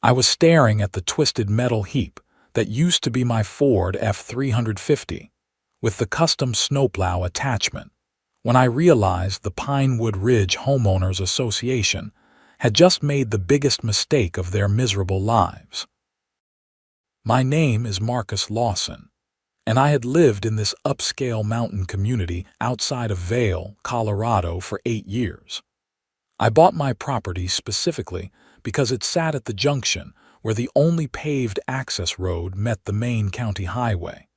I was staring at the twisted metal heap that used to be my Ford F-350 with the custom snowplow attachment when I realized the Pinewood Ridge Homeowners Association had just made the biggest mistake of their miserable lives. My name is Marcus Lawson, and I had lived in this upscale mountain community outside of Vail, Colorado for 8 years. I bought my property specifically because it sat at the junction where the only paved access road met the main county highway.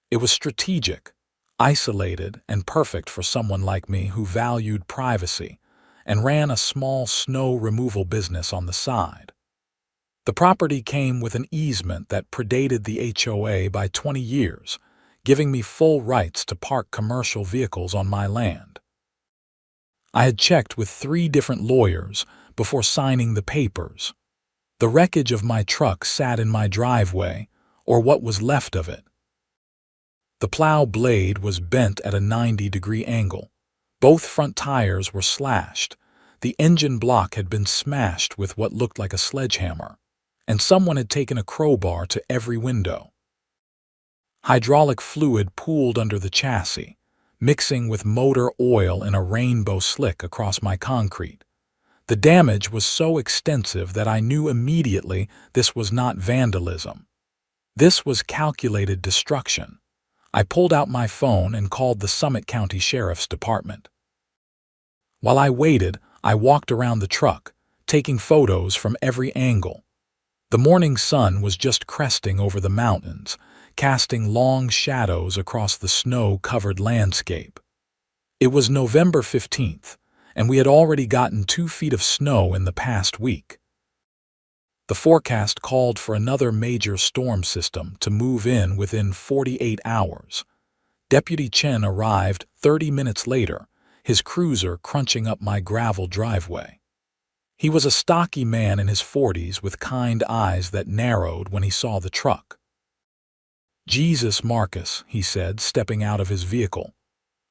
It was strategic, isolated, and perfect for someone like me who valued privacy and ran a small snow removal business on the side. The property came with an easement that predated the HOA by 20 years, giving me full rights to park commercial vehicles on my land. I had checked with 3 different lawyers before signing the papers. The wreckage of my truck sat in my driveway, or what was left of it. The plow blade was bent at a 90-degree angle. Both front tires were slashed. The engine block had been smashed with what looked like a sledgehammer, and someone had taken a crowbar to every window. Hydraulic fluid pooled under the chassis, mixing with motor oil in a rainbow slick across my concrete. The damage was so extensive that I knew immediately this was not vandalism. This was calculated destruction. I pulled out my phone and called the Summit County Sheriff's Department. While I waited, I walked around the truck, taking photos from every angle. The morning sun was just cresting over the mountains, casting long shadows across the snow-covered landscape. It was November 15th, and we had already gotten 2 feet of snow in the past week. The forecast called for another major storm system to move in within 48 hours. Deputy Chen arrived 30 minutes later, his cruiser crunching up my gravel driveway. He was a stocky man in his 40s with kind eyes that narrowed when he saw the truck. "Jesus, Marcus," he said, stepping out of his vehicle.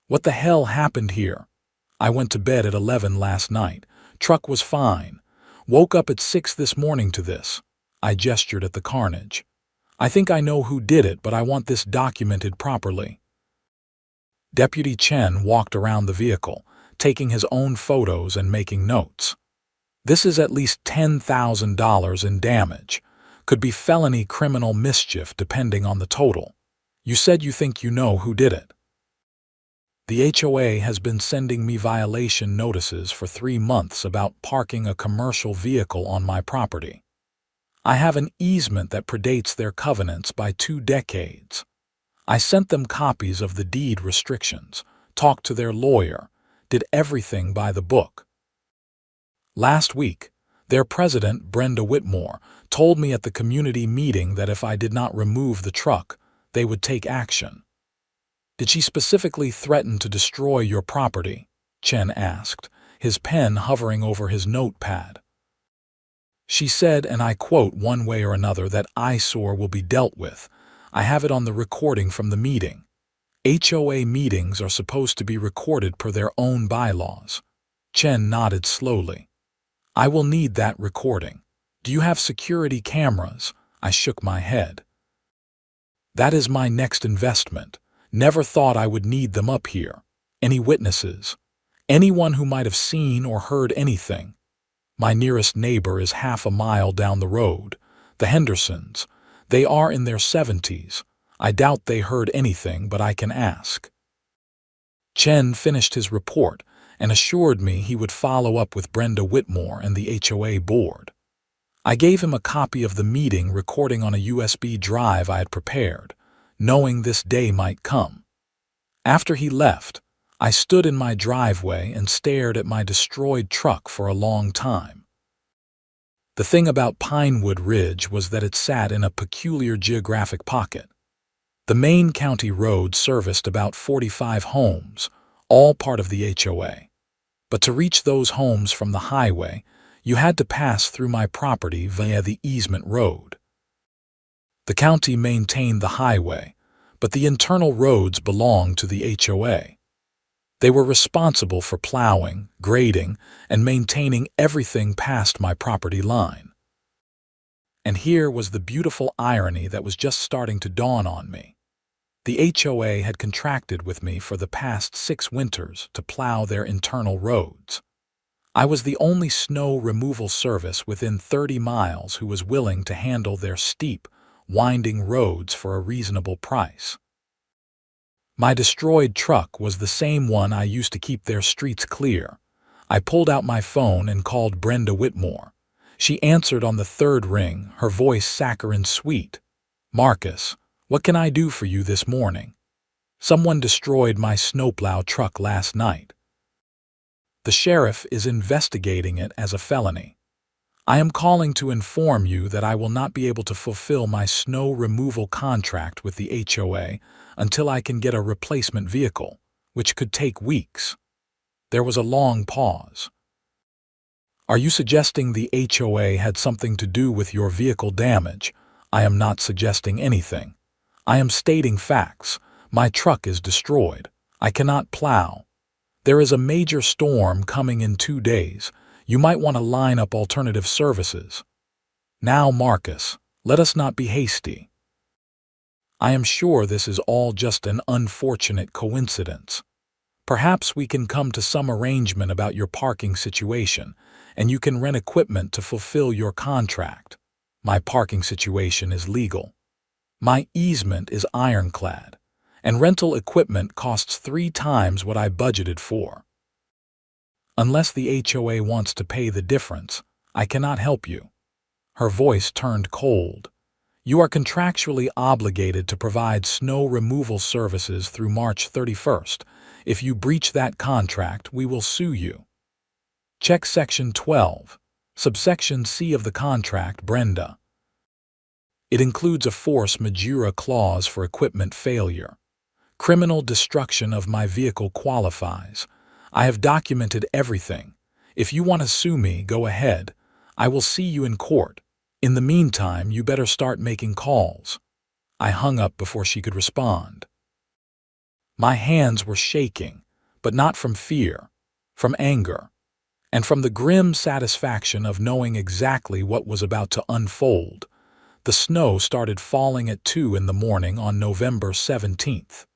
"What the hell happened here? I went to bed at 11 last night. Truck was fine. Woke up at 6 this morning to this." I gestured at the carnage. "I think I know who did it, but I want this documented properly." Deputy Chen walked around the vehicle, taking his own photos and making notes. "This is at least $10,000 in damage. Could be felony criminal mischief depending on the total. You said you think you know who did it." "The HOA has been sending me violation notices for 3 months about parking a commercial vehicle on my property. I have an easement that predates their covenants by 2 decades. I sent them copies of the deed restrictions, talked to their lawyer, did everything by the book. Last week, their president, Brenda Whitmore, told me at the community meeting that if I did not remove the truck, they would take action." "Did she specifically threaten to destroy your property?" Chen asked, his pen hovering over his notepad. "She said, and I quote, one way or another, that eyesore will be dealt with. I have it on the recording from the meeting. HOA meetings are supposed to be recorded per their own bylaws." Chen nodded slowly. "I will need that recording. Do you have security cameras?" I shook my head. "That is my next investment. Never thought I would need them up here. Any witnesses? Anyone who might have seen or heard anything? My nearest neighbor is half a mile down the road. The Hendersons. They are in their 70s. I doubt they heard anything, but I can ask." Chen finished his report and assured me he would follow up with Brenda Whitmore and the HOA board. I gave him a copy of the meeting recording on a USB drive I had prepared, knowing this day might come. After he left, I stood in my driveway and stared at my destroyed truck for a long time. The thing about Pinewood Ridge was that it sat in a peculiar geographic pocket. The main county road serviced about 45 homes, all part of the HOA. But to reach those homes from the highway, you had to pass through my property via the easement road. The county maintained the highway, but the internal roads belonged to the HOA. They were responsible for plowing, grading, and maintaining everything past my property line. And here was the beautiful irony that was just starting to dawn on me. The HOA had contracted with me for the past 6 winters to plow their internal roads. I was the only snow removal service within 30 miles who was willing to handle their steep, winding roads for a reasonable price. My destroyed truck was the same one I used to keep their streets clear. I pulled out my phone and called Brenda Whitmore. She answered on the 3rd ring, her voice saccharine sweet. "Marcus, what can I do for you this morning? Someone destroyed my snowplow truck last night. The sheriff is investigating it as a felony. I am calling to inform you that I will not be able to fulfill my snow removal contract with the HOA until I can get a replacement vehicle, which could take weeks." There was a long pause. "Are you suggesting the HOA had something to do with your vehicle damage?" "I am not suggesting anything. I am stating facts. My truck is destroyed. I cannot plow. There is a major storm coming in 2 days. You might want to line up alternative services." "Now, Marcus, let us not be hasty. I am sure this is all just an unfortunate coincidence. Perhaps we can come to some arrangement about your parking situation, and you can rent equipment to fulfill your contract. My parking situation is legal. My easement is ironclad, and rental equipment costs 3 times what I budgeted for. Unless the HOA wants to pay the difference, I cannot help you." Her voice turned cold. "You are contractually obligated to provide snow removal services through March 31st. If you breach that contract, we will sue you. Check Section 12, subsection C of the contract, Brenda. It includes a force majeure clause for equipment failure. Criminal destruction of my vehicle qualifies. I have documented everything. If you want to sue me, go ahead. I will see you in court. In the meantime, you better start making calls." I hung up before she could respond. My hands were shaking, but not from fear, from anger, and from the grim satisfaction of knowing exactly what was about to unfold. The snow started falling at 2 in the morning on November 17th.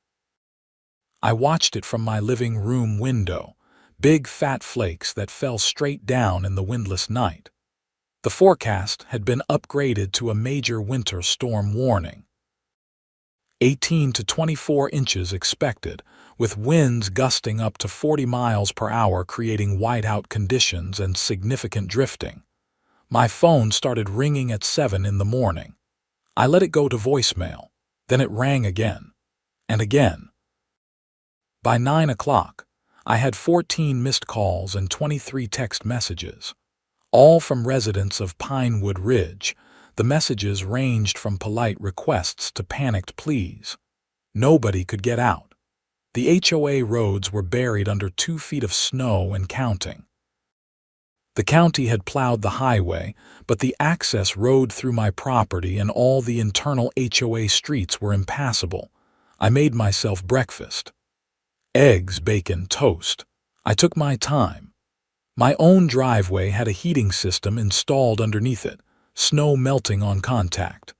I watched it from my living room window, big fat flakes that fell straight down in the windless night. The forecast had been upgraded to a major winter storm warning. 18 to 24 inches expected, with winds gusting up to 40 miles per hour, creating whiteout conditions and significant drifting. My phone started ringing at 7 in the morning. I let it go to voicemail. Then it rang again, and again. By 9 o'clock, I had 14 missed calls and 23 text messages, all from residents of Pinewood Ridge. The messages ranged from polite requests to panicked pleas. Nobody could get out. The HOA roads were buried under 2 feet of snow and counting. The county had plowed the highway, but the access road through my property and all the internal HOA streets were impassable. I made myself breakfast. Eggs, bacon, toast. I took my time. My own driveway had a heating system installed underneath it, snow melting on contact.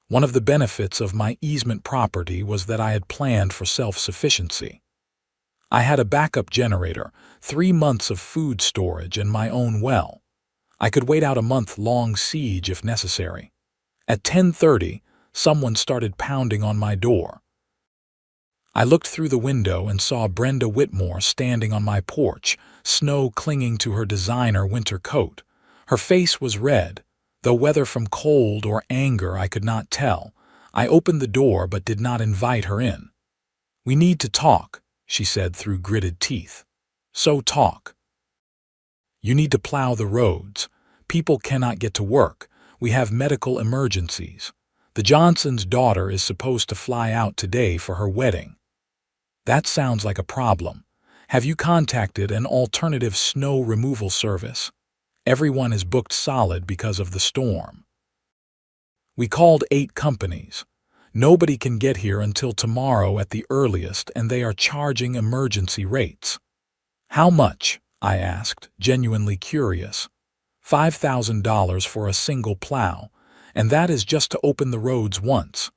One of the benefits of my easement property was that I had planned for self-sufficiency. I had a backup generator, 3 months of food storage, and my own well. I could wait out a month-long siege if necessary. At 10:30, someone started pounding on my door. I looked through the window and saw Brenda Whitmore standing on my porch, snow clinging to her designer winter coat. Her face was red, though whether from cold or anger I could not tell. I opened the door but did not invite her in. "We need to talk," she said through gritted teeth. "So talk. You need to plow the roads. People cannot get to work. We have medical emergencies. The Johnson's daughter is supposed to fly out today for her wedding." "That sounds like a problem. Have you contacted an alternative snow removal service? Everyone is booked solid because of the storm." "We called 8 companies. Nobody can get here until tomorrow at the earliest, and they are charging emergency rates." "How much?" I asked, genuinely curious. $5,000 for a single plow, and that is just to open the roads once.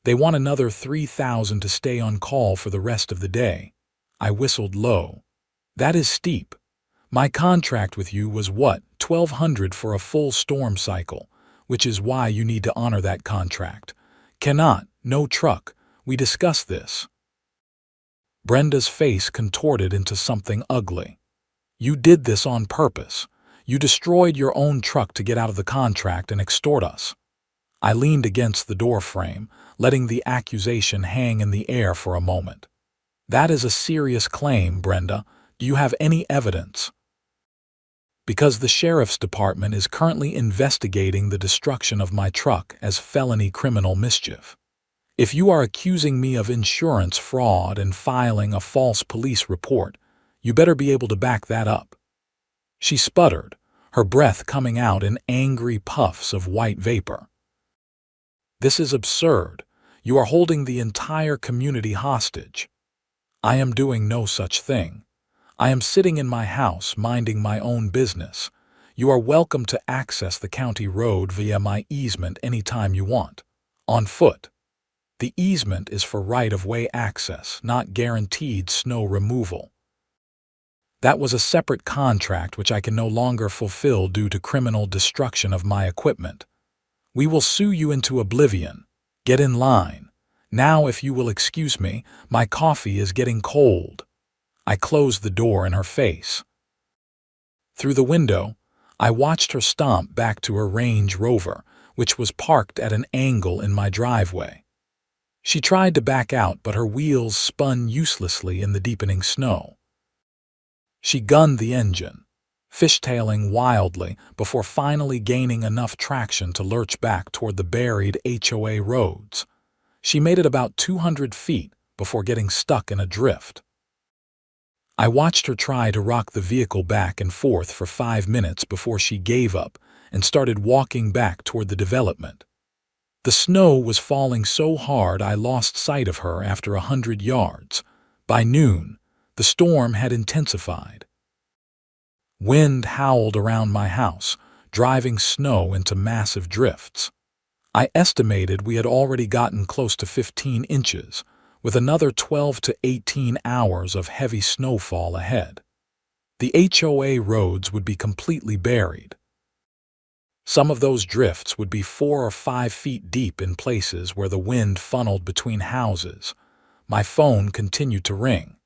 They want another $3,000 to stay on call for the rest of the day. I whistled low. That is steep. My contract with you was what, $1,200 for a full storm cycle, which is why you need to honor that contract. Cannot, no truck. We discussed this. Brenda's face contorted into something ugly. You did this on purpose. You destroyed your own truck to get out of the contract and extort us. I leaned against the door frame, letting the accusation hang in the air for a moment. That is a serious claim, Brenda. Do you have any evidence? Because the sheriff's department is currently investigating the destruction of my truck as felony criminal mischief. If you are accusing me of insurance fraud and filing a false police report, you better be able to back that up. She sputtered, her breath coming out in angry puffs of white vapor. This is absurd. You are holding the entire community hostage. I am doing no such thing. I am sitting in my house minding my own business. You are welcome to access the county road via my easement anytime you want. On foot. The easement is for right-of-way access, not guaranteed snow removal. That was a separate contract which I can no longer fulfill due to criminal destruction of my equipment. We will sue you into oblivion. Get in line. Now, if you will excuse me, my coffee is getting cold. I closed the door in her face. Through the window, I watched her stomp back to her Range Rover, which was parked at an angle in my driveway. She tried to back out, but her wheels spun uselessly in the deepening snow. She gunned the engine, fishtailing wildly before finally gaining enough traction to lurch back toward the buried HOA roads. She made it about 200 feet before getting stuck in a drift. I watched her try to rock the vehicle back and forth for 5 minutes before she gave up and started walking back toward the development. The snow was falling so hard I lost sight of her after 100 yards. By noon, the storm had intensified. Wind howled around my house, driving snow into massive drifts. I estimated we had already gotten close to 15 inches, with another 12 to 18 hours of heavy snowfall ahead. The HOA roads would be completely buried. Some of those drifts would be 4 or 5 feet deep in places where the wind funneled between houses. My phone continued to ring.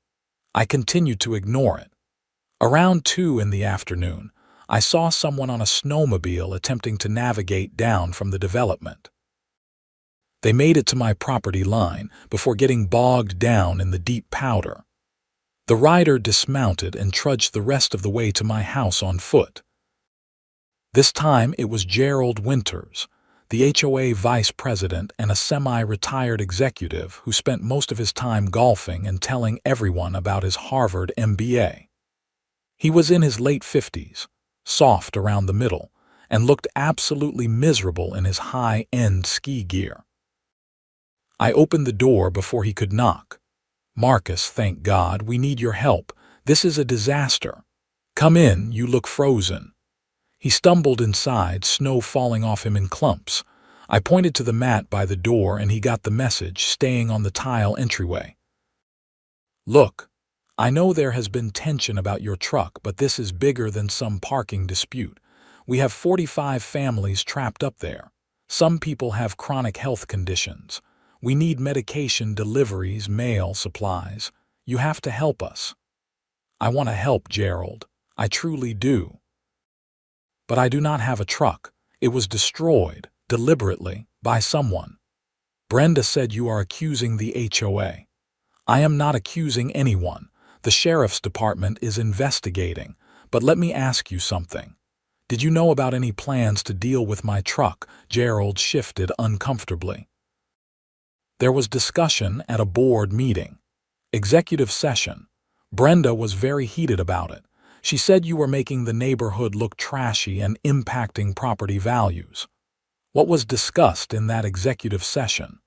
I continued to ignore it. Around 2 in the afternoon, I saw someone on a snowmobile attempting to navigate down from the development. They made it to my property line before getting bogged down in the deep powder. The rider dismounted and trudged the rest of the way to my house on foot. This time it was Gerald Winters, the HOA vice president and a semi-retired executive who spent most of his time golfing and telling everyone about his Harvard MBA. He was in his late 50s, soft around the middle, and looked absolutely miserable in his high-end ski gear. I opened the door before he could knock. Marcus, thank God, we need your help. This is a disaster. Come in, you look frozen. He stumbled inside, snow falling off him in clumps. I pointed to the mat by the door and he got the message, staying on the tile entryway. Look, I know there has been tension about your truck, but this is bigger than some parking dispute. We have 45 families trapped up there. Some people have chronic health conditions. We need medication deliveries, mail, supplies. You have to help us. I want to help, Gerald. I truly do. But I do not have a truck. It was destroyed, deliberately, by someone. Brenda said you are accusing the HOA. I am not accusing anyone. The sheriff's department is investigating. But let me ask you something. Did you know about any plans to deal with my truck? Gerald shifted uncomfortably. There was discussion at a board meeting. Executive session. Brenda was very heated about it. She said you were making the neighborhood look trashy and impacting property values. What was discussed in that executive session?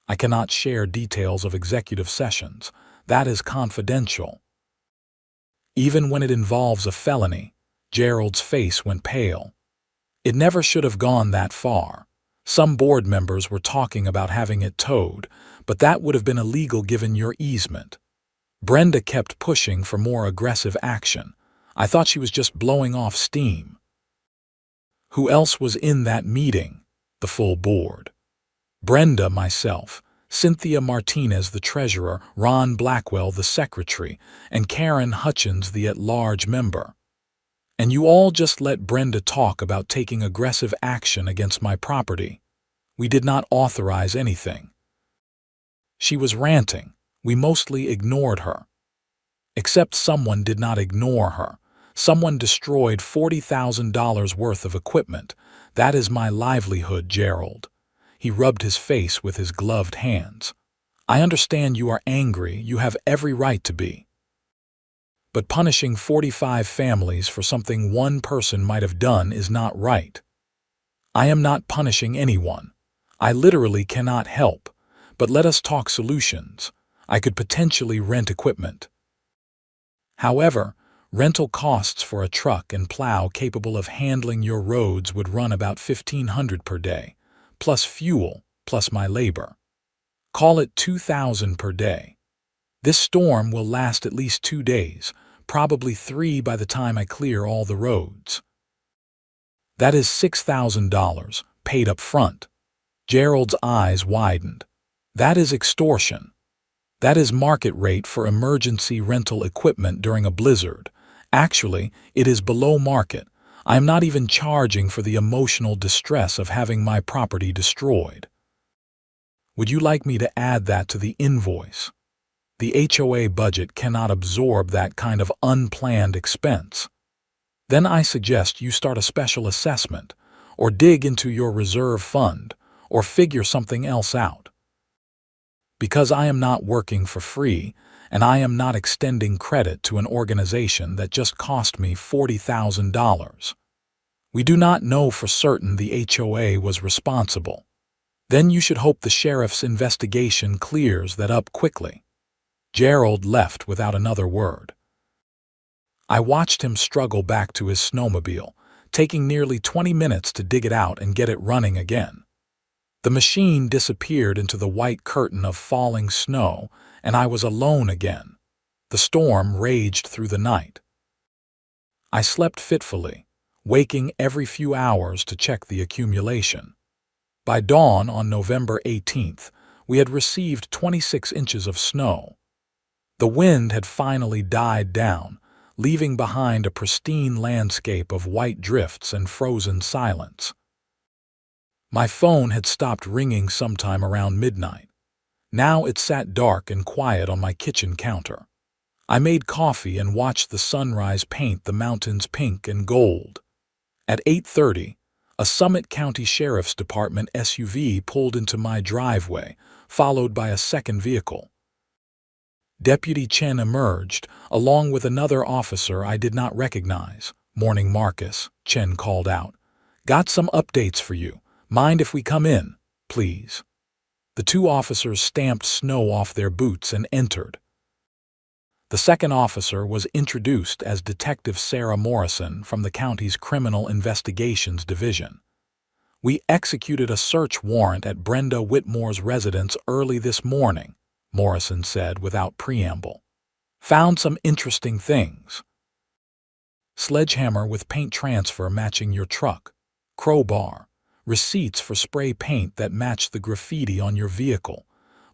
I cannot share details of executive sessions. That is confidential. Even when it involves a felony, Gerald's face went pale. It never should have gone that far. Some board members were talking about having it towed, but that would have been illegal given your easement. Brenda kept pushing for more aggressive action. I thought she was just blowing off steam. Who else was in that meeting? The full board. Brenda, myself, Cynthia Martinez, the treasurer, Ron Blackwell, the secretary, and Karen Hutchins, the at-large member. And you all just let Brenda talk about taking aggressive action against my property. We did not authorize anything. She was ranting. We mostly ignored her. Except someone did not ignore her. Someone destroyed $40,000 worth of equipment. That is my livelihood, Gerald. He rubbed his face with his gloved hands. I understand you are angry. You have every right to be. But punishing 45 families for something one person might have done is not right. I am not punishing anyone. I literally cannot help. But let us talk solutions. I could potentially rent equipment. However, rental costs for a truck and plow capable of handling your roads would run about $1,500 per day, plus fuel, plus my labor. Call it $2,000 per day. This storm will last at least 2 days, probably 3 by the time I clear all the roads. That is $6,000, paid up front. Gerald's eyes widened. That is extortion. That is market rate for emergency rental equipment during a blizzard. Actually, it is below market. I am not even charging for the emotional distress of having my property destroyed. Would you like me to add that to the invoice? The HOA budget cannot absorb that kind of unplanned expense. Then I suggest you start a special assessment, or dig into your reserve fund, or figure something else out. Because I am not working for free, and I am not extending credit to an organization that just cost me $40,000. We do not know for certain the HOA was responsible. Then you should hope the sheriff's investigation clears that up quickly. Gerald left without another word. I watched him struggle back to his snowmobile, taking nearly 20 minutes to dig it out and get it running again. The machine disappeared into the white curtain of falling snow, and I was alone again. The storm raged through the night. I slept fitfully, waking every few hours to check the accumulation. By dawn on November 18th, we had received 26 inches of snow. The wind had finally died down, leaving behind a pristine landscape of white drifts and frozen silence. My phone had stopped ringing sometime around midnight. Now it sat dark and quiet on my kitchen counter. I made coffee and watched the sunrise paint the mountains pink and gold. At 8:30, a Summit County Sheriff's Department SUV pulled into my driveway, followed by a second vehicle. Deputy Chen emerged, along with another officer I did not recognize. "Morning, Marcus," Chen called out. "Got some updates for you. Mind if we come in, please?" The 2 officers stamped snow off their boots and entered. The second officer was introduced as Detective Sarah Morrison from the county's Criminal Investigations Division. "We executed a search warrant at Brenda Whitmore's residence early this morning," Morrison said without preamble. "Found some interesting things. Sledgehammer with paint transfer matching your truck, crowbar, receipts for spray paint that matched the graffiti on your vehicle,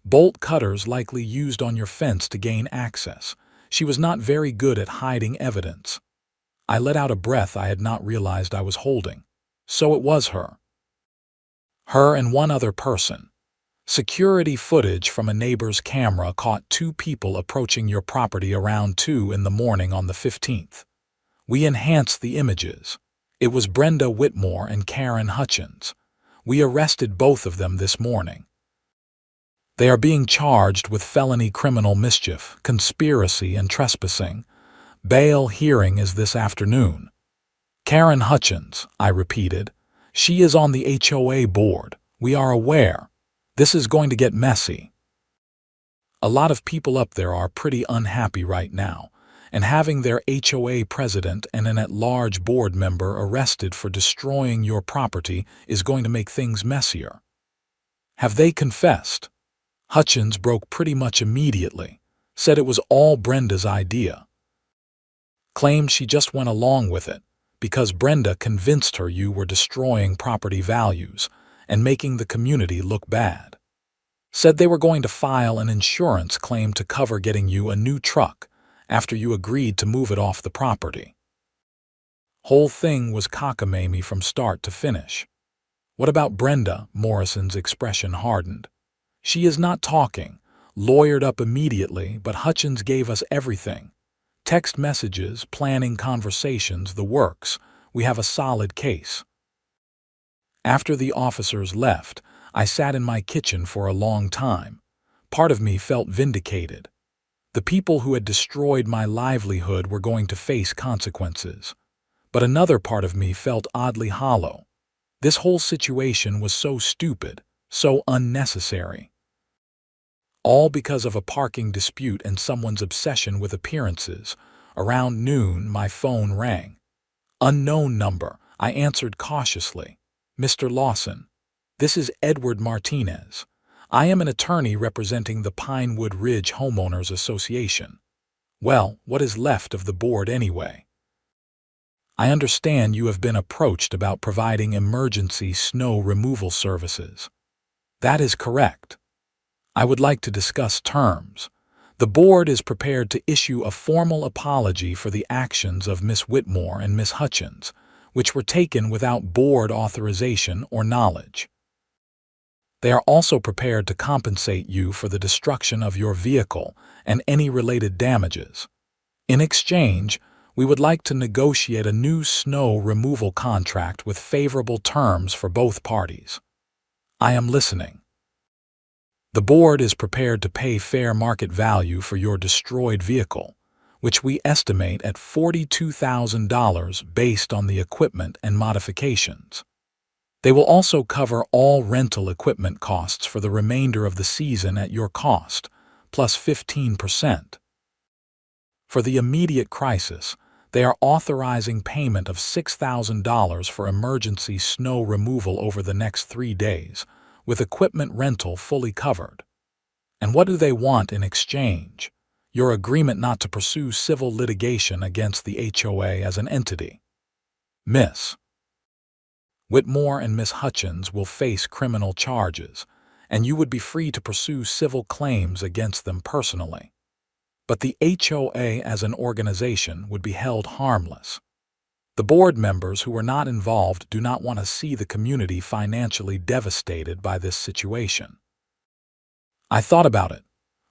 bolt cutters likely used on your fence to gain access. She was not very good at hiding evidence." I let out a breath I had not realized I was holding. So it was her. Her and one other person. Security footage from a neighbor's camera caught 2 people approaching your property around 2 in the morning on the 15th. We enhanced the images. It was Brenda Whitmore and Karen Hutchins. We arrested both of them this morning. They are being charged with felony criminal mischief, conspiracy, and trespassing. Bail hearing is this afternoon. Karen Hutchins, I repeated. She is on the HOA board. We are aware. This is going to get messy. A lot of people up there are pretty unhappy right now, and having their HOA president and an at-large board member arrested for destroying your property is going to make things messier. Have they confessed? Hutchins broke pretty much immediately, said it was all Brenda's idea. Claimed she just went along with it because Brenda convinced her you were destroying property values and making the community look bad. Said they were going to file an insurance claim to cover getting you a new truck after you agreed to move it off the property. Whole thing was cockamamie from start to finish. What about Brenda? Morrison's expression hardened. She is not talking, lawyered up immediately, but Hutchins gave us everything. Text messages, planning conversations, the works. We have a solid case. After the officers left, I sat in my kitchen for a long time. Part of me felt vindicated. The people who had destroyed my livelihood were going to face consequences. But another part of me felt oddly hollow. This whole situation was so stupid, so unnecessary. All because of a parking dispute and someone's obsession with appearances. Around noon, my phone rang. Unknown number. I answered cautiously. Mr. Lawson, this is Edward Martinez. I am an attorney representing the Pinewood Ridge Homeowners Association. Well, what is left of the board anyway? I understand you have been approached about providing emergency snow removal services. That is correct. I would like to discuss terms. The board is prepared to issue a formal apology for the actions of Miss Whitmore and Miss Hutchins, which were taken without board authorization or knowledge. They are also prepared to compensate you for the destruction of your vehicle and any related damages. In exchange, we would like to negotiate a new snow removal contract with favorable terms for both parties. I am listening. The board is prepared to pay fair market value for your destroyed vehicle, which we estimate at $42,000 based on the equipment and modifications. They will also cover all rental equipment costs for the remainder of the season at your cost, plus 15%. For the immediate crisis, they are authorizing payment of $6,000 for emergency snow removal over the next 3 days, with equipment rental fully covered. And what do they want in exchange? Your agreement not to pursue civil litigation against the HOA as an entity. Miss Whitmore and Miss Hutchins will face criminal charges, and you would be free to pursue civil claims against them personally. But the HOA as an organization would be held harmless. The board members who were not involved do not want to see the community financially devastated by this situation. I thought about it.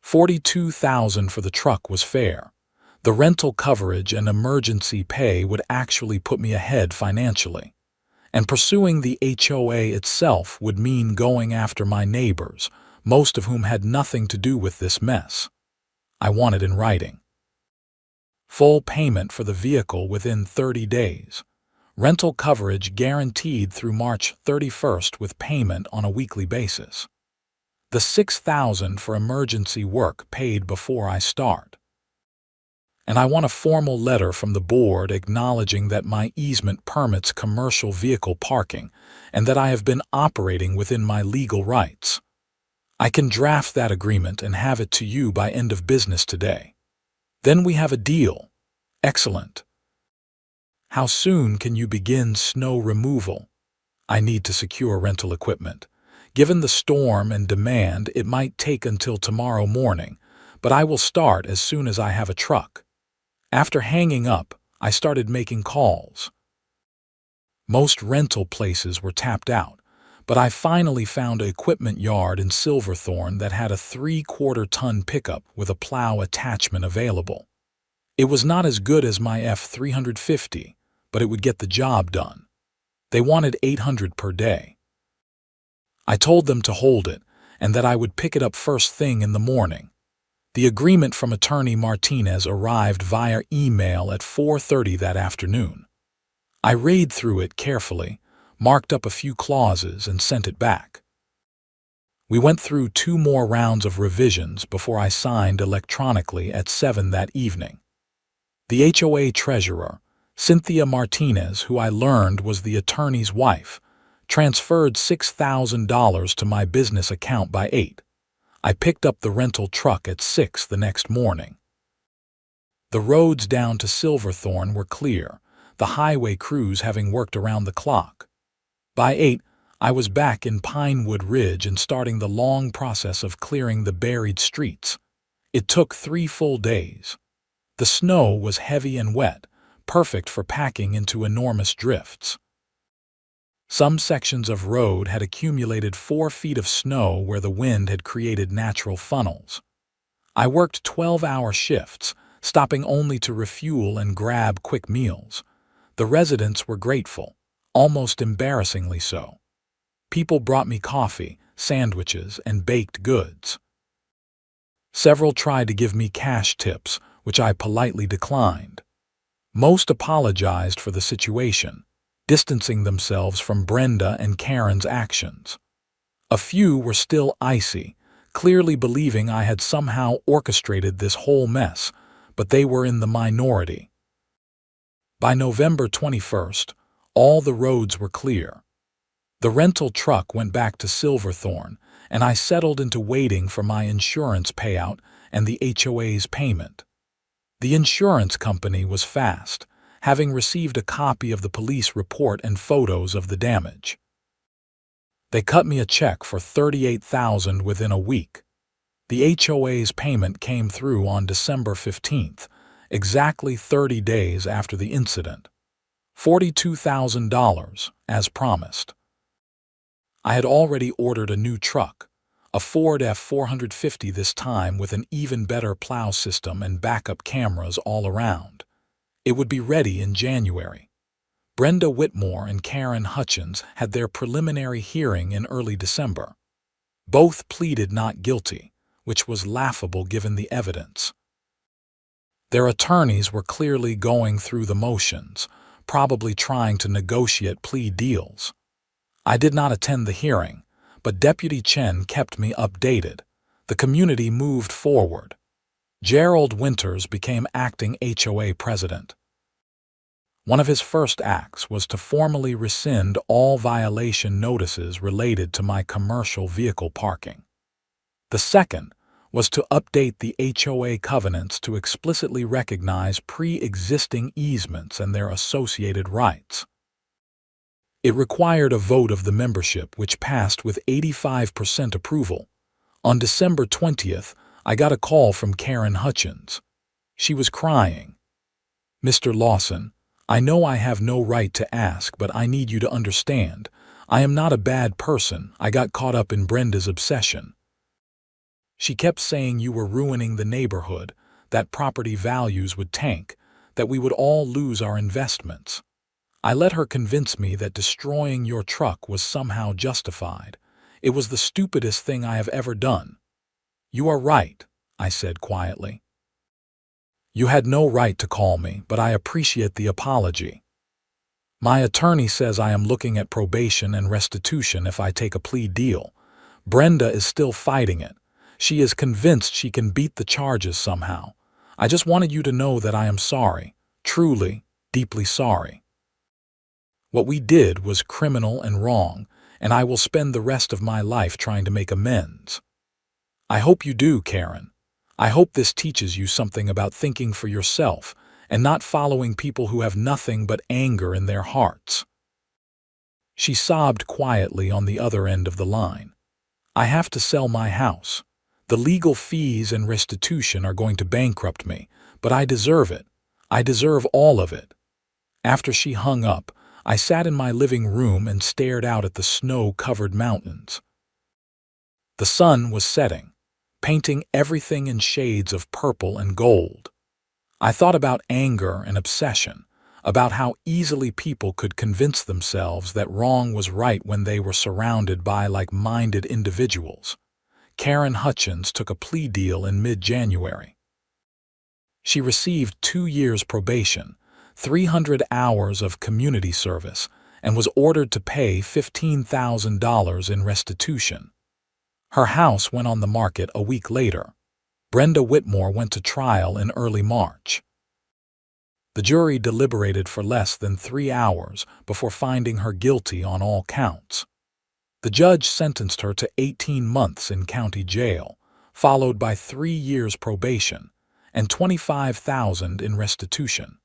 $42,000 for the truck was fair. The rental coverage and emergency pay would actually put me ahead financially. And pursuing the HOA itself would mean going after my neighbors, most of whom had nothing to do with this mess. I want it in writing. Full payment for the vehicle within 30 days. Rental coverage guaranteed through March 31st with payment on a weekly basis. The $6,000 for emergency work paid before I start. And I want a formal letter from the board acknowledging that my easement permits commercial vehicle parking and that I have been operating within my legal rights. I can draft that agreement and have it to you by end of business today. Then we have a deal. Excellent. How soon can you begin snow removal? I need to secure rental equipment. Given the storm and demand, it might take until tomorrow morning, but I will start as soon as I have a truck. After hanging up, I started making calls. Most rental places were tapped out, but I finally found an equipment yard in Silverthorne that had a 3/4-ton pickup with a plow attachment available. It was not as good as my F350, but it would get the job done. They wanted $800 per day. I told them to hold it and that I would pick it up first thing in the morning. The agreement from Attorney Martinez arrived via email at 4:30 that afternoon. I read through it carefully, marked up a few clauses, and sent it back. We went through 2 more rounds of revisions before I signed electronically at 7 that evening. The HOA treasurer, Cynthia Martinez, who I learned was the attorney's wife, transferred $6,000 to my business account by 8. I picked up the rental truck at 6 the next morning. The roads down to Silverthorne were clear, the highway crews having worked around the clock. By 8, I was back in Pinewood Ridge and starting the long process of clearing the buried streets. It took 3 full days. The snow was heavy and wet, perfect for packing into enormous drifts. Some sections of road had accumulated 4 feet of snow where the wind had created natural funnels. I worked 12-hour shifts, stopping only to refuel and grab quick meals. The residents were grateful, almost embarrassingly so. People brought me coffee, sandwiches, and baked goods. Several tried to give me cash tips, which I politely declined. Most apologized for the situation, distancing themselves from Brenda and Karen's actions. A few were still icy, clearly believing I had somehow orchestrated this whole mess, but they were in the minority. By November 21st, all the roads were clear. The rental truck went back to Silverthorne, and I settled into waiting for my insurance payout and the HOA's payment. The insurance company was fast, having received a copy of the police report and photos of the damage. They cut me a check for $38,000 within a week. The HOA's payment came through on December 15th, exactly 30 days after the incident. $42,000, as promised. I had already ordered a new truck, a Ford F-450 this time with an even better plow system and backup cameras all around. It would be ready in January. Brenda Whitmore and Karen Hutchins had their preliminary hearing in early December. Both pleaded not guilty, which was laughable given the evidence. Their attorneys were clearly going through the motions, probably trying to negotiate plea deals. I did not attend the hearing, but Deputy Chen kept me updated. The community moved forward. Gerald Winters became acting HOA president. One of his first acts was to formally rescind all violation notices related to my commercial vehicle parking. The second was to update the HOA covenants to explicitly recognize pre-existing easements and their associated rights. It required a vote of the membership, which passed with 85% approval. On December 20th, I got a call from Karen Hutchins. She was crying. "Mr. Lawson, I know I have no right to ask, but I need you to understand. I am not a bad person. I got caught up in Brenda's obsession. She kept saying you were ruining the neighborhood, that property values would tank, that we would all lose our investments. I let her convince me that destroying your truck was somehow justified. It was the stupidest thing I have ever done." "You are right," I said quietly. "You had no right to call me, but I appreciate the apology. My attorney says I am looking at probation and restitution if I take a plea deal. Brenda is still fighting it. She is convinced she can beat the charges somehow. I just wanted you to know that I am sorry, truly, deeply sorry. What we did was criminal and wrong, and I will spend the rest of my life trying to make amends." "I hope you do, Karen. I hope this teaches you something about thinking for yourself and not following people who have nothing but anger in their hearts." She sobbed quietly on the other end of the line. "I have to sell my house. The legal fees and restitution are going to bankrupt me, but I deserve it. I deserve all of it." After she hung up, I sat in my living room and stared out at the snow-covered mountains. The sun was setting, painting everything in shades of purple and gold. I thought about anger and obsession, about how easily people could convince themselves that wrong was right when they were surrounded by like-minded individuals. Karen Hutchins took a plea deal in mid-January. She received 2 years probation, 300 hours of community service, and was ordered to pay $15,000 in restitution. Her house went on the market a week later. Brenda Whitmore went to trial in early March. The jury deliberated for less than 3 hours before finding her guilty on all counts. The judge sentenced her to 18 months in county jail, followed by 3 years probation and $25,000 in restitution.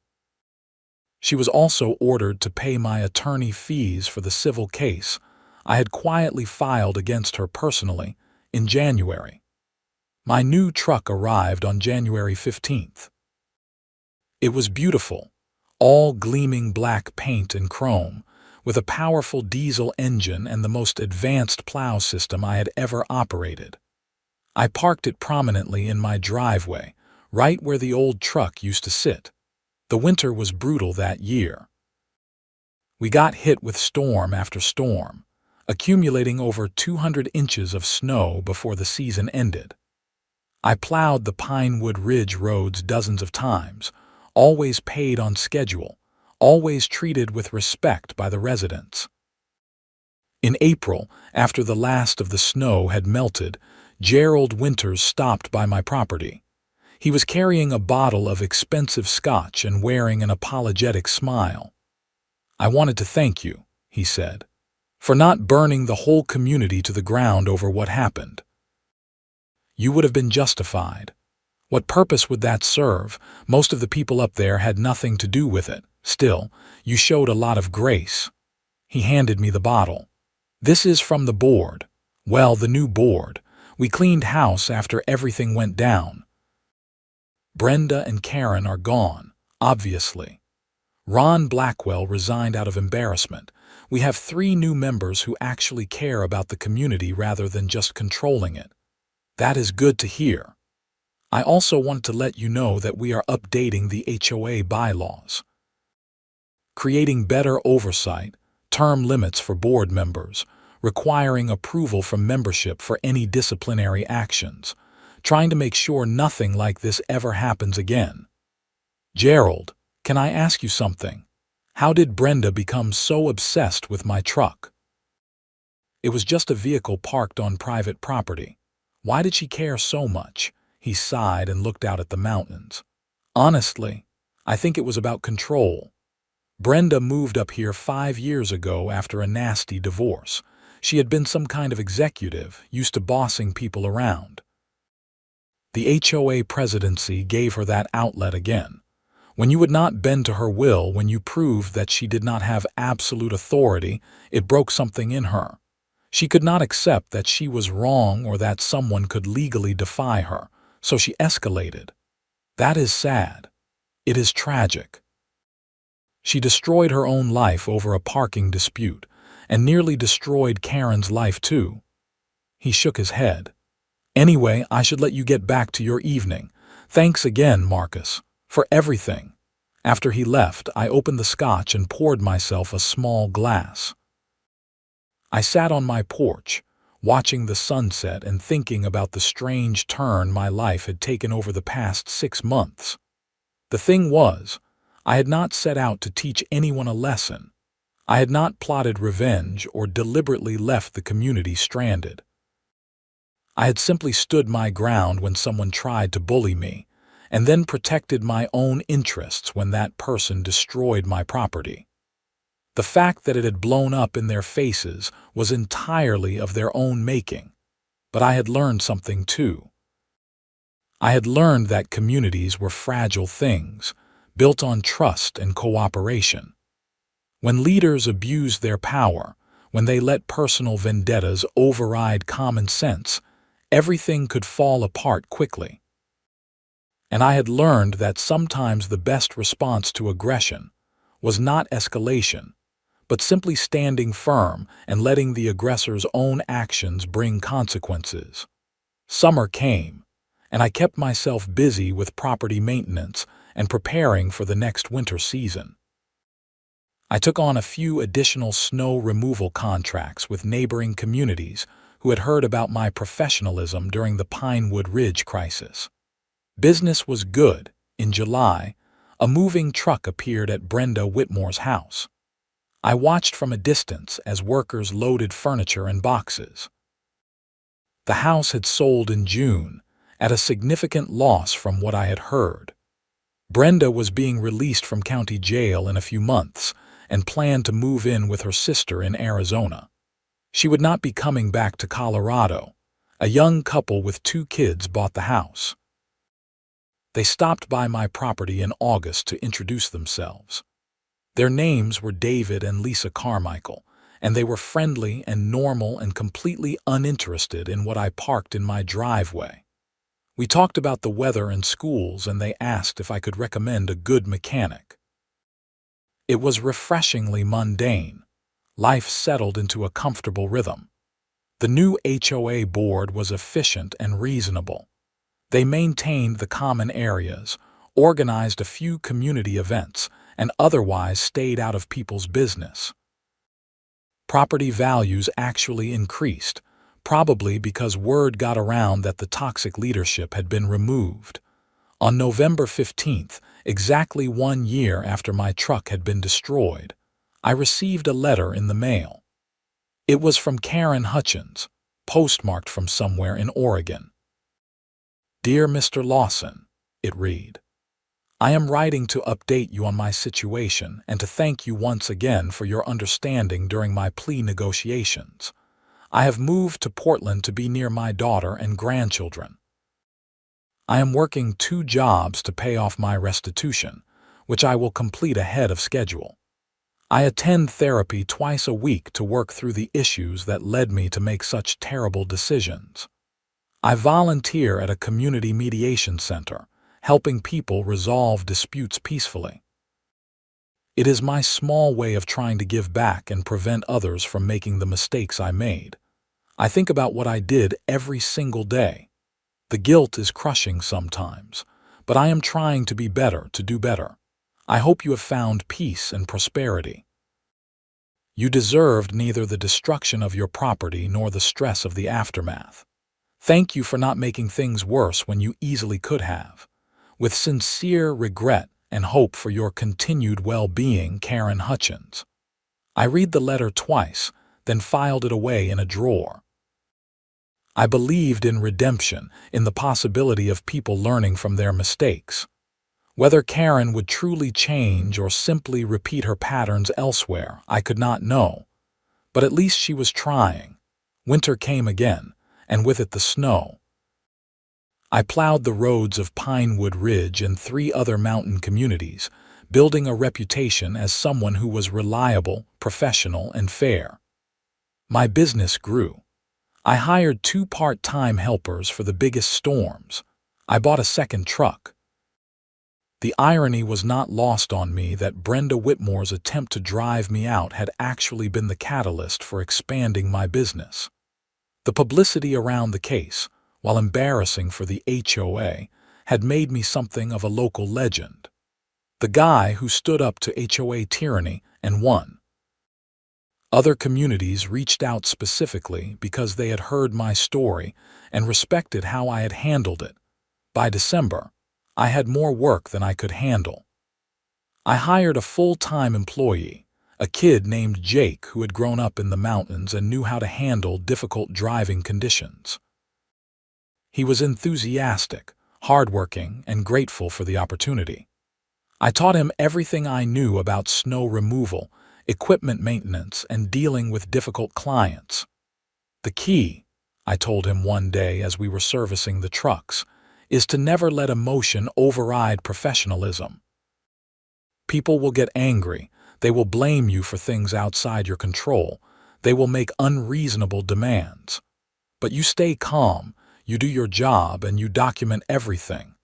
She was also ordered to pay my attorney fees for the civil case I had quietly filed against her personally in January. My new truck arrived on January 15th. It was beautiful, all gleaming black paint and chrome, with a powerful diesel engine and the most advanced plow system I had ever operated. I parked it prominently in my driveway, right where the old truck used to sit. The winter was brutal that year. We got hit with storm after storm, accumulating over 200 inches of snow before the season ended. I plowed the Pinewood Ridge roads dozens of times, always paid on schedule, always treated with respect by the residents. In April, after the last of the snow had melted, Gerald Winters stopped by my property. He was carrying a bottle of expensive scotch and wearing an apologetic smile. "I wanted to thank you," he said, "for not burning the whole community to the ground over what happened. You would have been justified. What purpose would that serve? Most of the people up there had nothing to do with it. Still, you showed a lot of grace." He handed me the bottle. "This is from the board. Well, the new board. We cleaned house after everything went down. Brenda and Karen are gone, obviously. Ron Blackwell resigned out of embarrassment. We have 3 new members who actually care about the community rather than just controlling it. That is good to hear. I also want to let you know that we are updating the HOA bylaws, creating better oversight, term limits for board members, requiring approval from membership for any disciplinary actions, trying to make sure nothing like this ever happens again. Gerald, can I ask you something? How did Brenda become so obsessed with my truck?" "It was just a vehicle parked on private property. Why did she care so much?" He sighed and looked out at the mountains. "Honestly, I think it was about control. Brenda moved up here 5 years ago after a nasty divorce. She had been some kind of executive, used to bossing people around. The HOA presidency gave her that outlet again. When you would not bend to her will, when you proved that she did not have absolute authority, it broke something in her. She could not accept that she was wrong or that someone could legally defy her, so she escalated. That is sad. It is tragic. She destroyed her own life over a parking dispute, and nearly destroyed Karen's life too." He shook his head. "Anyway, I should let you get back to your evening. Thanks again, Marcus, for everything." After he left, I opened the scotch and poured myself a small glass. I sat on my porch, watching the sunset and thinking about the strange turn my life had taken over the past 6 months. The thing was, I had not set out to teach anyone a lesson. I had not plotted revenge or deliberately left the community stranded. I had simply stood my ground when someone tried to bully me, and then protected my own interests when that person destroyed my property. The fact that it had blown up in their faces was entirely of their own making, but I had learned something too. I had learned that communities were fragile things, built on trust and cooperation. When leaders abused their power, when they let personal vendettas override common sense, everything could fall apart quickly. And I had learned that sometimes the best response to aggression was not escalation, but simply standing firm and letting the aggressor's own actions bring consequences. Summer came, and I kept myself busy with property maintenance and preparing for the next winter season. I took on a few additional snow removal contracts with neighboring communities who had heard about my professionalism during the Pinewood Ridge crisis. Business was good. In July, a moving truck appeared at Brenda Whitmore's house. I watched from a distance as workers loaded furniture and boxes. The house had sold in June, at a significant loss from what I had heard. Brenda was being released from county jail in a few months and planned to move in with her sister in Arizona. She would not be coming back to Colorado. A young couple with 2 kids bought the house. They stopped by my property in August to introduce themselves. Their names were David and Lisa Carmichael, and they were friendly and normal and completely uninterested in what I parked in my driveway. We talked about the weather and schools, and they asked if I could recommend a good mechanic. It was refreshingly mundane. Life settled into a comfortable rhythm. The new HOA board was efficient and reasonable. They maintained the common areas, organized a few community events, and otherwise stayed out of people's business. Property values actually increased, probably because word got around that the toxic leadership had been removed. On November 15th, exactly 1 year after my truck had been destroyed, I received a letter in the mail. It was from Karen Hutchins, postmarked from somewhere in Oregon. "Dear Mr. Lawson," it read, "I am writing to update you on my situation and to thank you once again for your understanding during my plea negotiations. I have moved to Portland to be near my daughter and grandchildren. I am working 2 jobs to pay off my restitution, which I will complete ahead of schedule. I attend therapy twice a week to work through the issues that led me to make such terrible decisions. I volunteer at a community mediation center, helping people resolve disputes peacefully. It is my small way of trying to give back and prevent others from making the mistakes I made. I think about what I did every single day. The guilt is crushing sometimes, but I am trying to be better, to do better. I hope you have found peace and prosperity. You deserved neither the destruction of your property nor the stress of the aftermath. Thank you for not making things worse when you easily could have. With sincere regret and hope for your continued well-being, Karen Hutchins." I read the letter twice, then filed it away in a drawer. I believed in redemption, in the possibility of people learning from their mistakes. Whether Karen would truly change or simply repeat her patterns elsewhere, I could not know. But at least she was trying. Winter came again, and with it the snow. I plowed the roads of Pinewood Ridge and 3 other mountain communities, building a reputation as someone who was reliable, professional, and fair. My business grew. I hired 2 part-time helpers for the biggest storms. I bought a second truck. The irony was not lost on me that Brenda Whitmore's attempt to drive me out had actually been the catalyst for expanding my business. The publicity around the case, while embarrassing for the HOA, had made me something of a local legend. The guy who stood up to HOA tyranny and won. Other communities reached out specifically because they had heard my story and respected how I had handled it. By December, I had more work than I could handle. I hired a full-time employee, a kid named Jake who had grown up in the mountains and knew how to handle difficult driving conditions. He was enthusiastic, hardworking, and grateful for the opportunity. I taught him everything I knew about snow removal, equipment maintenance, and dealing with difficult clients. "The key," I told him one day as we were servicing the trucks, "is to never let emotion override professionalism. People will get angry. They will blame you for things outside your control. They will make unreasonable demands. But you stay calm, you do your job, and you document everything.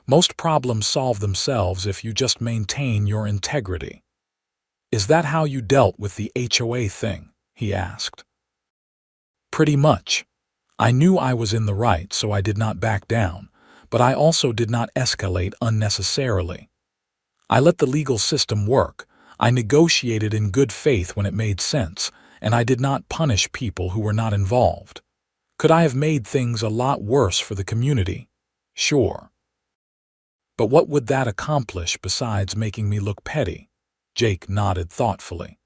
Most problems solve themselves if you just maintain your integrity." "Is that how you dealt with the HOA thing?" he asked. "Pretty much. I knew I was in the right, so I did not back down, but I also did not escalate unnecessarily. I let the legal system work. I negotiated in good faith when it made sense, and I did not punish people who were not involved. Could I have made things a lot worse for the community? Sure. But what would that accomplish besides making me look petty?" Jake nodded thoughtfully.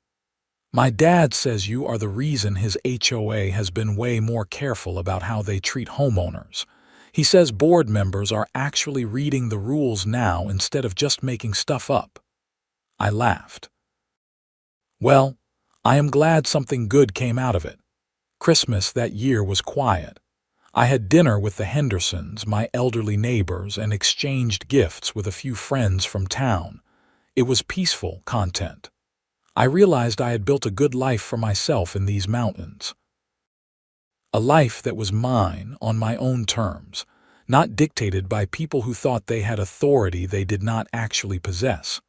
"My dad says you are the reason his HOA has been way more careful about how they treat homeowners. He says board members are actually reading the rules now instead of just making stuff up. I laughed. Well, I am glad something good came out of it. Christmas that year was quiet. I had dinner with the Hendersons, my elderly neighbors, and exchanged gifts with a few friends from town. It was peaceful content. I realized I had built a good life for myself in these mountains. A life that was mine on my own terms, not dictated by people who thought they had authority they did not actually possess.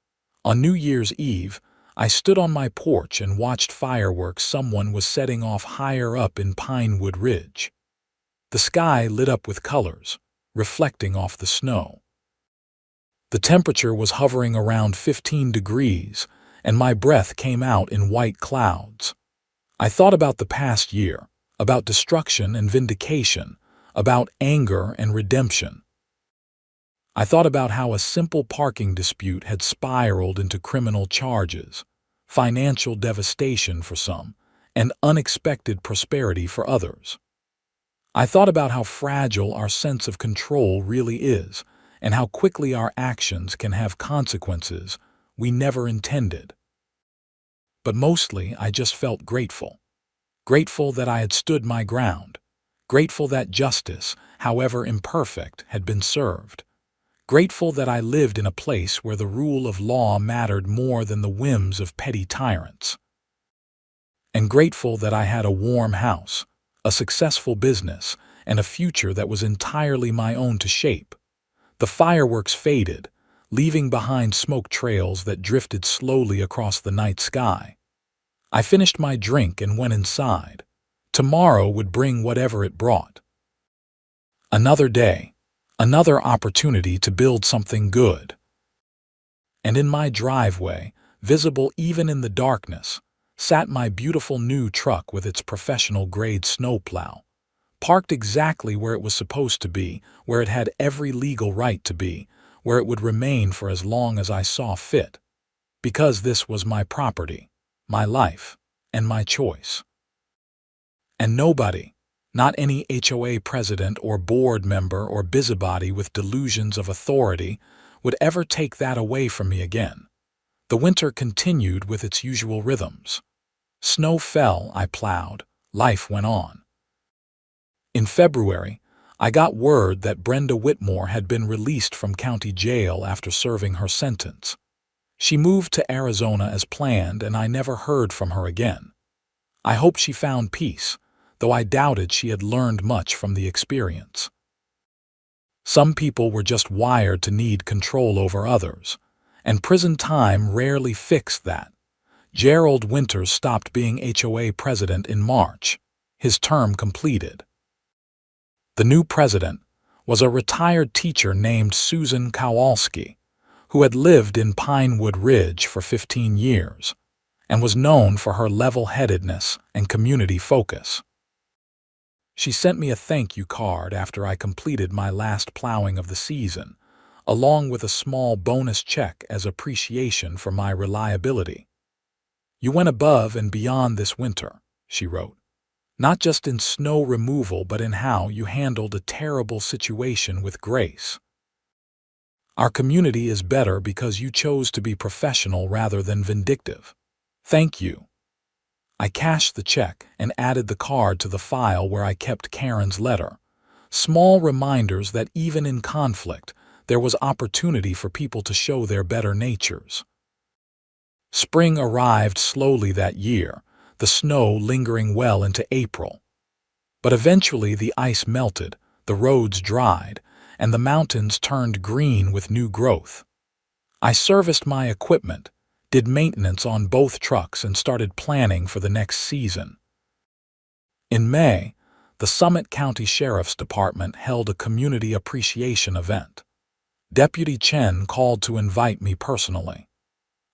On New Year's Eve, I stood on my porch and watched fireworks someone was setting off higher up in Pinewood Ridge. The sky lit up with colors, reflecting off the snow. The temperature was hovering around 15 degrees, and my breath came out in white clouds. I thought about the past year, about destruction and vindication, about anger and redemption. I thought about how a simple parking dispute had spiraled into criminal charges, financial devastation for some, and unexpected prosperity for others. I thought about how fragile our sense of control really is, and how quickly our actions can have consequences we never intended. But mostly I just felt grateful. Grateful that I had stood my ground. Grateful that justice, however imperfect, had been served. Grateful that I lived in a place where the rule of law mattered more than the whims of petty tyrants. And grateful that I had a warm house, a successful business, and a future that was entirely my own to shape. The fireworks faded, leaving behind smoke trails that drifted slowly across the night sky. I finished my drink and went inside. Tomorrow would bring whatever it brought. Another day, another opportunity to build something good. And in my driveway, visible even in the darkness, sat my beautiful new truck with its professional-grade snowplow, parked exactly where it was supposed to be, where it had every legal right to be, where it would remain for as long as I saw fit. Because this was my property, my life, and my choice. And nobody, not any HOA president or board member or busybody with delusions of authority, would ever take that away from me again. The winter continued with its usual rhythms. Snow fell, I plowed, life went on. In February, I got word that Brenda Whitmore had been released from county jail after serving her sentence. She moved to Arizona as planned, and I never heard from her again. I hope she found peace, though I doubted she had learned much from the experience. Some people were just wired to need control over others, and prison time rarely fixed that. Gerald Winters stopped being HOA president in March, his term completed. The new president was a retired teacher named Susan Kowalski, who had lived in Pinewood Ridge for 15 years and was known for her level-headedness and community focus. She sent me a thank you card after I completed my last plowing of the season, along with a small bonus check as appreciation for my reliability. "You went above and beyond this winter," she wrote. "Not just in snow removal, but in how you handled a terrible situation with grace. Our community is better because you chose to be professional rather than vindictive. Thank you." I cashed the check and added the card to the file where I kept Karen's letter. Small reminders that even in conflict, there was opportunity for people to show their better natures. Spring arrived slowly that year, the snow lingering well into April. But eventually the ice melted, the roads dried, and the mountains turned green with new growth. I serviced my equipment, did maintenance on both trucks, and started planning for the next season. In May, the Summit County Sheriff's Department held a community appreciation event. Deputy Chen called to invite me personally.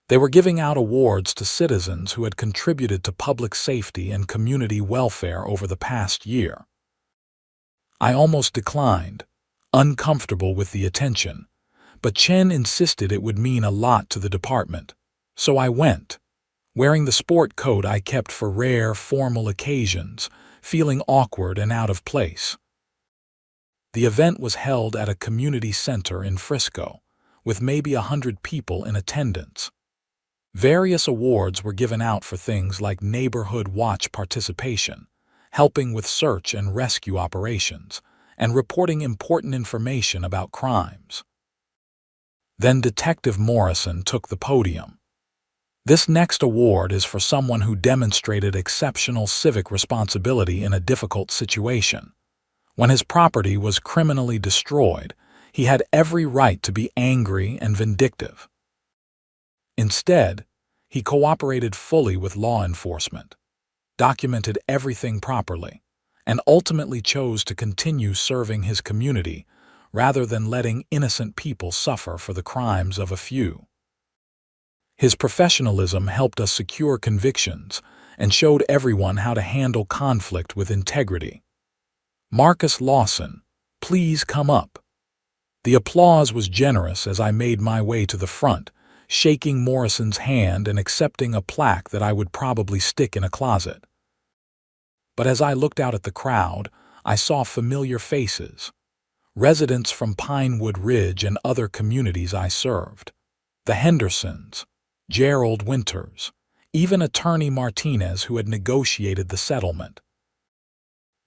They were giving out awards to citizens who had contributed to public safety and community welfare over the past year. I almost declined, uncomfortable with the attention, but Chen insisted it would mean a lot to the department, so I went, wearing the sport coat I kept for rare, formal occasions, feeling awkward and out of place. The event was held at a community center in Frisco, with maybe 100 people in attendance. Various awards were given out for things like neighborhood watch participation, helping with search and rescue operations, and reporting important information about crimes. Then Detective Morrison took the podium. This next award is for someone who demonstrated exceptional civic responsibility in a difficult situation. When his property was criminally destroyed, he had every right to be angry and vindictive. Instead, he cooperated fully with law enforcement, documented everything properly, and ultimately chose to continue serving his community rather than letting innocent people suffer for the crimes of a few. His professionalism helped us secure convictions and showed everyone how to handle conflict with integrity. Marcus Lawson, please come up. The applause was generous as I made my way to the front, shaking Morrison's hand and accepting a plaque that I would probably stick in a closet. But as I looked out at the crowd, I saw familiar faces. Residents from Pinewood Ridge and other communities I served. The Hendersons, Gerald Winters, even Attorney Martinez who had negotiated the settlement.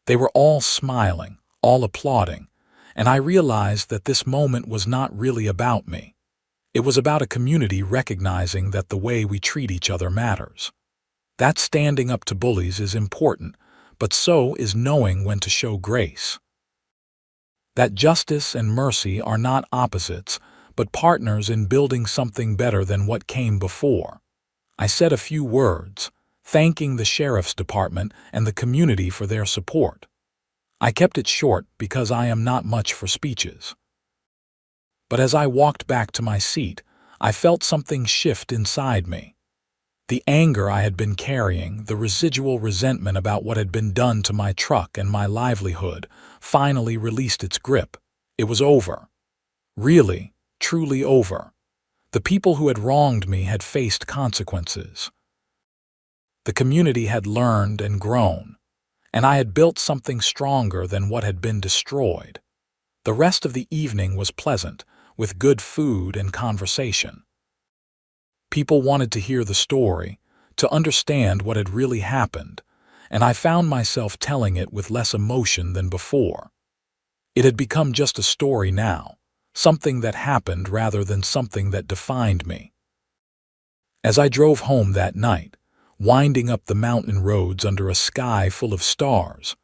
They were all smiling, all applauding, and I realized that this moment was not really about me. It was about a community recognizing that the way we treat each other matters. That standing up to bullies is important, but so is knowing when to show grace. That justice and mercy are not opposites, but partners in building something better than what came before. I said a few words, thanking the sheriff's department and the community for their support. I kept it short because I am not much for speeches. But as I walked back to my seat, I felt something shift inside me. The anger I had been carrying, the residual resentment about what had been done to my truck and my livelihood, finally released its grip. It was over. Really, truly over. The people who had wronged me had faced consequences. The community had learned and grown, and I had built something stronger than what had been destroyed. The rest of the evening was pleasant, with good food and conversation. People wanted to hear the story, to understand what had really happened, and I found myself telling it with less emotion than before. It had become just a story now, something that happened rather than something that defined me. As I drove home that night, winding up the mountain roads under a sky full of stars,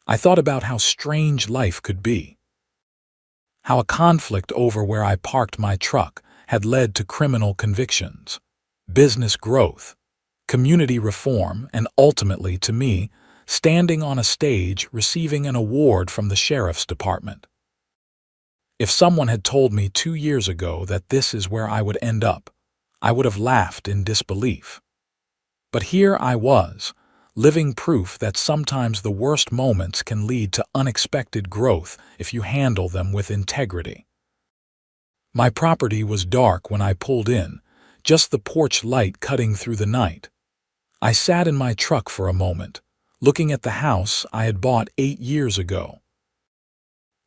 I thought about how strange life could be. How a conflict over where I parked my truck had led to criminal convictions, business growth, community reform, and ultimately, to me, standing on a stage receiving an award from the sheriff's department. If someone had told me 2 years ago that this is where I would end up, I would have laughed in disbelief. But here I was, living proof that sometimes the worst moments can lead to unexpected growth if you handle them with integrity. My property was dark when I pulled in, just the porch light cutting through the night. I sat in my truck for a moment, looking at the house I had bought 8 years ago.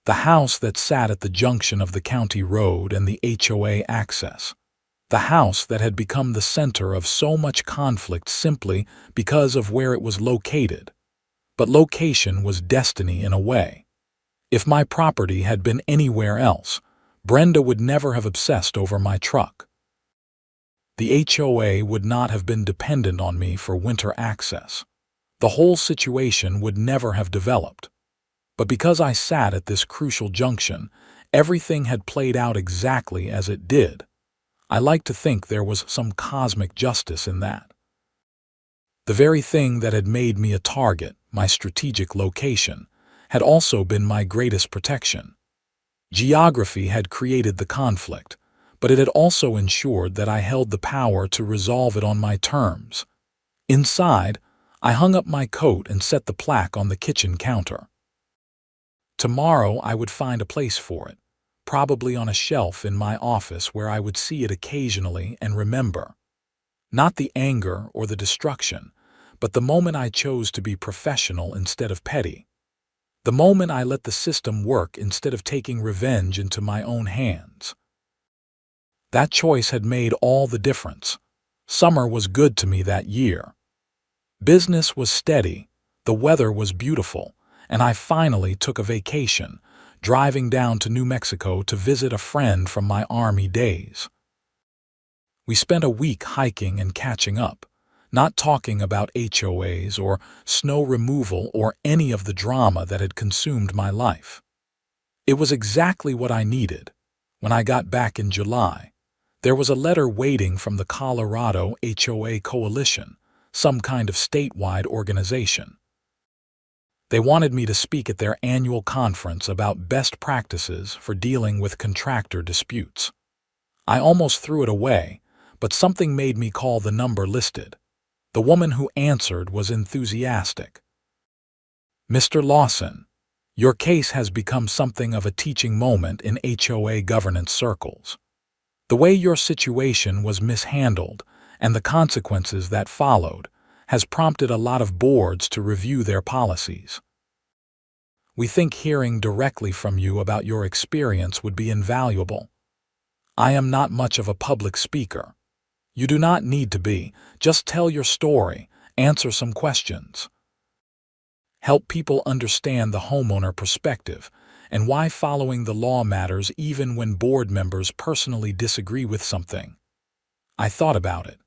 The house that sat at the junction of the county road and the HOA access. The house that had become the center of so much conflict simply because of where it was located. But location was destiny in a way. If my property had been anywhere else, Brenda would never have obsessed over my truck. The HOA would not have been dependent on me for winter access. The whole situation would never have developed. But because I sat at this crucial junction, everything had played out exactly as it did. I like to think there was some cosmic justice in that. The very thing that had made me a target, my strategic location, had also been my greatest protection. Geography had created the conflict, but it had also ensured that I held the power to resolve it on my terms. Inside, I hung up my coat and set the plaque on the kitchen counter. Tomorrow I would find a place for it, probably on a shelf in my office where I would see it occasionally and remember. Not the anger or the destruction, but the moment I chose to be professional instead of petty. The moment I let the system work instead of taking revenge into my own hands. That choice had made all the difference. Summer was good to me that year. Business was steady, the weather was beautiful, and I finally took a vacation, driving down to New Mexico to visit a friend from my Army days. We spent a week hiking and catching up, not talking about HOAs or snow removal or any of the drama that had consumed my life. It was exactly what I needed. When I got back in July, there was a letter waiting from the Colorado HOA Coalition, some kind of statewide organization. They wanted me to speak at their annual conference about best practices for dealing with contractor disputes. I almost threw it away, but something made me call the number listed. The woman who answered was enthusiastic. "Mr. Lawson, your case has become something of a teaching moment in HOA governance circles. The way your situation was mishandled and the consequences that followed has prompted a lot of boards to review their policies. We think hearing directly from you about your experience would be invaluable. I am not much of a public speaker. You do not need to be. Just tell your story, answer some questions. Help people understand the homeowner perspective and why following the law matters even when board members personally disagree with something." I thought about it.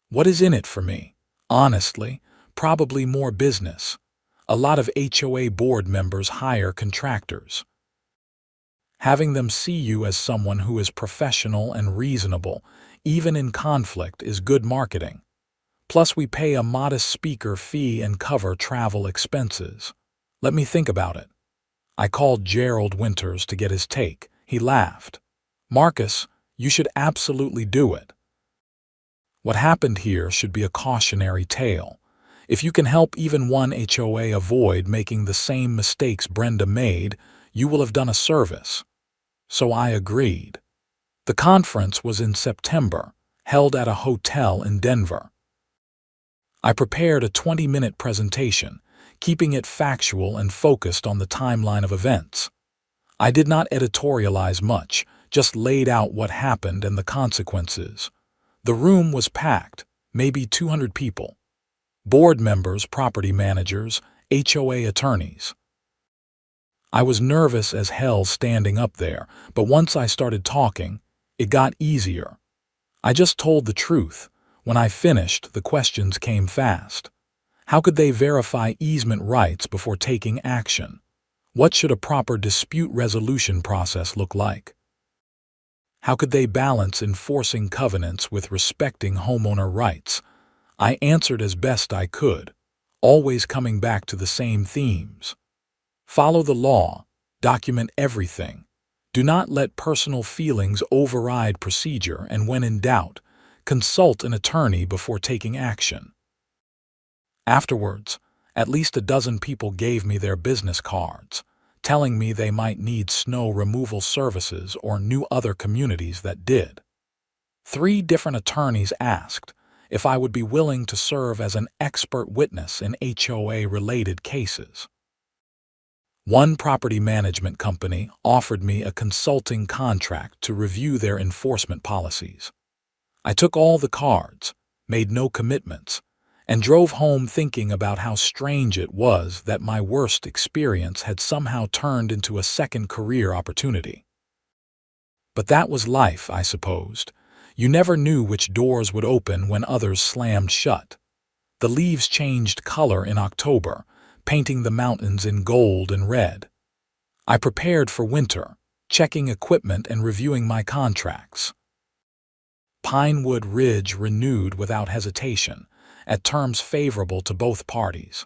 What is in it for me? Honestly, probably more business. A lot of HOA board members hire contractors. Having them see you as someone who is professional and reasonable, even in conflict, is good marketing. Plus, we pay a modest speaker fee and cover travel expenses. Let me think about it. I called Gerald Winters to get his take. He laughed. "Marcus, you should absolutely do it. What happened here should be a cautionary tale. If you can help even one HOA avoid making the same mistakes Brenda made, you will have done a service." So I agreed. The conference was in September, held at a hotel in Denver. I prepared a 20-minute presentation, keeping it factual and focused on the timeline of events. I did not editorialize much, just laid out what happened and the consequences. The room was packed, maybe 200 people. Board members, property managers, HOA attorneys. I was nervous as hell standing up there, but once I started talking, it got easier. I just told the truth. When I finished, the questions came fast. How could they verify easement rights before taking action? What should a proper dispute resolution process look like? How could they balance enforcing covenants with respecting homeowner rights? I answered as best I could, always coming back to the same themes. Follow the law, document everything. Do not let personal feelings override procedure, and when in doubt, consult an attorney before taking action. Afterwards, at least a dozen people gave me their business cards, telling me they might need snow removal services or knew other communities that did. 3 different attorneys asked if I would be willing to serve as an expert witness in HOA-related cases. One property management company offered me a consulting contract to review their enforcement policies. I took all the cards, made no commitments, and drove home thinking about how strange it was that my worst experience had somehow turned into a second career opportunity. But that was life, I supposed. You never knew which doors would open when others slammed shut. The leaves changed color in October, painting the mountains in gold and red. I prepared for winter, checking equipment and reviewing my contracts. Pinewood Ridge renewed without hesitation, at terms favorable to both parties.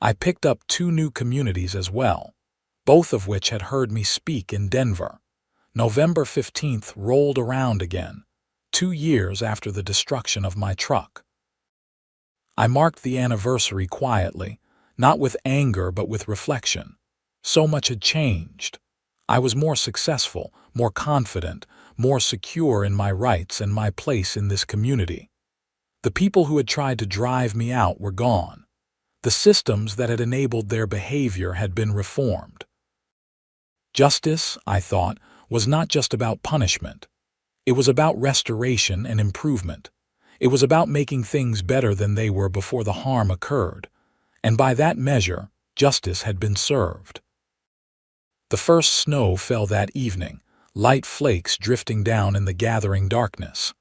I picked up 2 new communities as well, both of which had heard me speak in Denver. November 15th rolled around again, 2 years after the destruction of my truck. I marked the anniversary quietly, not with anger but with reflection. So much had changed. I was more successful, more confident, more secure in my rights and my place in this community. The people who had tried to drive me out were gone. The systems that had enabled their behavior had been reformed. Justice, I thought, was not just about punishment. It was about restoration and improvement. It was about making things better than they were before the harm occurred. And by that measure, justice had been served. The first snow fell that evening, light flakes drifting down in the gathering darkness.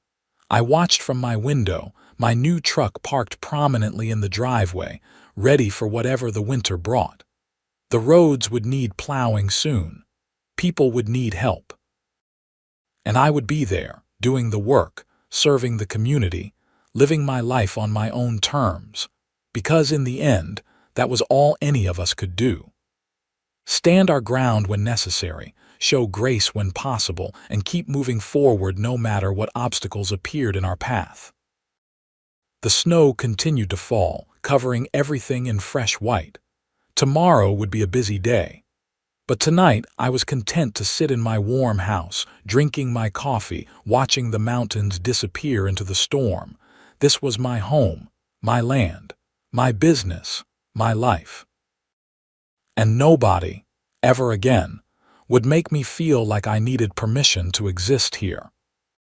I watched from my window, my new truck parked prominently in the driveway, ready for whatever the winter brought. The roads would need plowing soon. People would need help. And I would be there, doing the work, serving the community, living my life on my own terms, because in the end, that was all any of us could do. Stand our ground when necessary, show grace when possible, and keep moving forward no matter what obstacles appeared in our path. The snow continued to fall, covering everything in fresh white. Tomorrow would be a busy day. But tonight I was content to sit in my warm house, drinking my coffee, watching the mountains disappear into the storm. This was my home, my land, my business, my life. And nobody, ever again, would make me feel like I needed permission to exist here.